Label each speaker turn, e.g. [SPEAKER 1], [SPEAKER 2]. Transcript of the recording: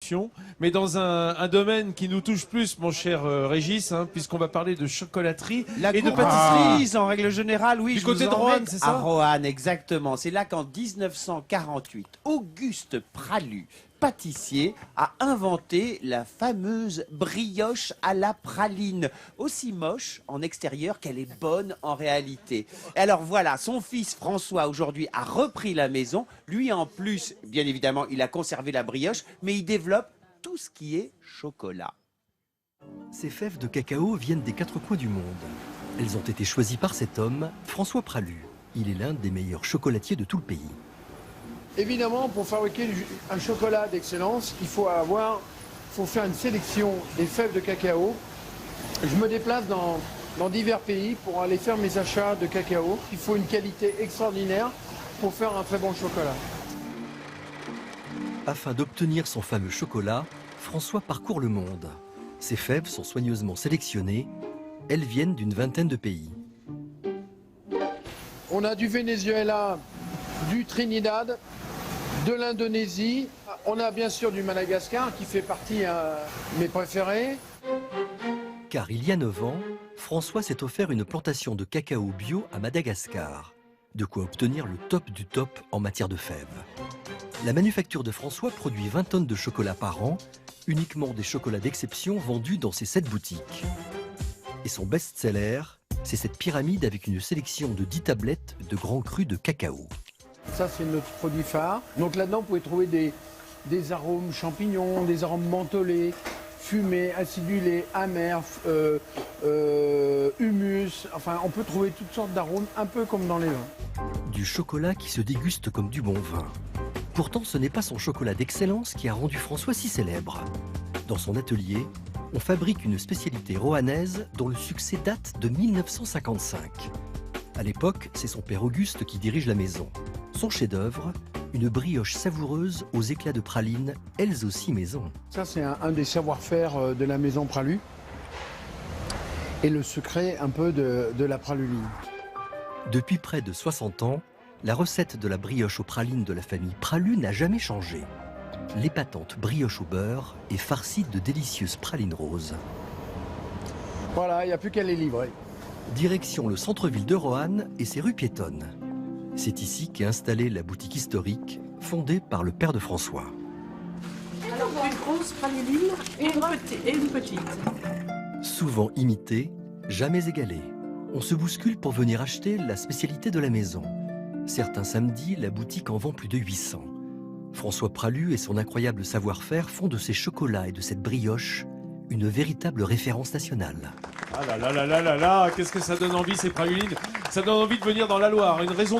[SPEAKER 1] discussion, mais dans un domaine qui nous touche plus, mon cher Régis, hein, puisqu'on va parler de chocolaterie et de pâtisserie.
[SPEAKER 2] En règle générale, oui.
[SPEAKER 1] Du
[SPEAKER 2] je
[SPEAKER 1] côté
[SPEAKER 2] vous
[SPEAKER 1] de
[SPEAKER 2] emmène
[SPEAKER 1] Roanne, c'est ça?
[SPEAKER 2] À Roanne, exactement. C'est là qu'en 1948, Auguste Pralu, pâtissier, a inventé la fameuse brioche à la praline, aussi moche en extérieur qu'elle est bonne en réalité. Et alors voilà, son fils François aujourd'hui a repris la maison. Lui en plus, bien évidemment, il a conservé la brioche, mais il développe tout ce qui est chocolat.
[SPEAKER 3] Ces fèves de cacao viennent des quatre coins du monde. Elles ont été choisies par cet homme, François Pralu. Il est l'un des meilleurs chocolatiers de tout le pays.
[SPEAKER 4] Évidemment, pour fabriquer un chocolat d'excellence, il faut faire une sélection des fèves de cacao. Je me déplace dans divers pays pour aller faire mes achats de cacao. Il faut une qualité extraordinaire pour faire un très bon chocolat.
[SPEAKER 3] Afin d'obtenir son fameux chocolat, François parcourt le monde. Ces fèves sont soigneusement sélectionnées. Elles viennent d'une vingtaine de pays.
[SPEAKER 4] On a du Venezuela, du Trinidad, de l'Indonésie. On a bien sûr du Madagascar qui fait partie de mes préférés.
[SPEAKER 3] Car il y a 9 ans, François s'est offert une plantation de cacao bio à Madagascar. De quoi obtenir le top du top en matière de fèves. La manufacture de François produit 20 tonnes de chocolat par an, uniquement des chocolats d'exception vendus dans ses 7 boutiques. Et son best-seller, c'est cette pyramide avec une sélection de 10 tablettes de grands crus de cacao.
[SPEAKER 4] Ça, c'est notre produit phare. Donc là-dedans, vous pouvez trouver des arômes champignons, des arômes mentholés, fumés, acidulés, amers, humus. Enfin, on peut trouver toutes sortes d'arômes, un peu comme dans les vins.
[SPEAKER 3] Du chocolat qui se déguste comme du bon vin. Pourtant, ce n'est pas son chocolat d'excellence qui a rendu François si célèbre. Dans son atelier, on fabrique une spécialité roannaise dont le succès date de 1955. À l'époque, c'est son père Auguste qui dirige la maison. Son chef-d'œuvre, une brioche savoureuse aux éclats de praline, elles aussi maison.
[SPEAKER 4] Ça, c'est un des savoir-faire de la maison Pralu. Et le secret un peu de la praluline.
[SPEAKER 3] Depuis près de 60 ans, la recette de la brioche aux pralines de la famille Pralu n'a jamais changé. L'épatante brioche au beurre est farcie de délicieuses pralines roses.
[SPEAKER 4] Voilà, il n'y a plus qu'à les livrer.
[SPEAKER 3] Direction le centre-ville de Roanne et ses rues piétonnes. C'est ici qu'est installée la boutique historique, fondée par le père de François.
[SPEAKER 5] Alors, une grosse praline et une petite.
[SPEAKER 3] Souvent imitée, jamais égalée. On se bouscule pour venir acheter la spécialité de la maison. Certains samedis, la boutique en vend plus de 800. François Pralu et son incroyable savoir-faire font de ces chocolats et de cette brioche une véritable référence nationale.
[SPEAKER 1] Ah là là là là là là, qu'est-ce que ça donne envie ces pralines? Ça donne envie de venir dans la Loire, une raison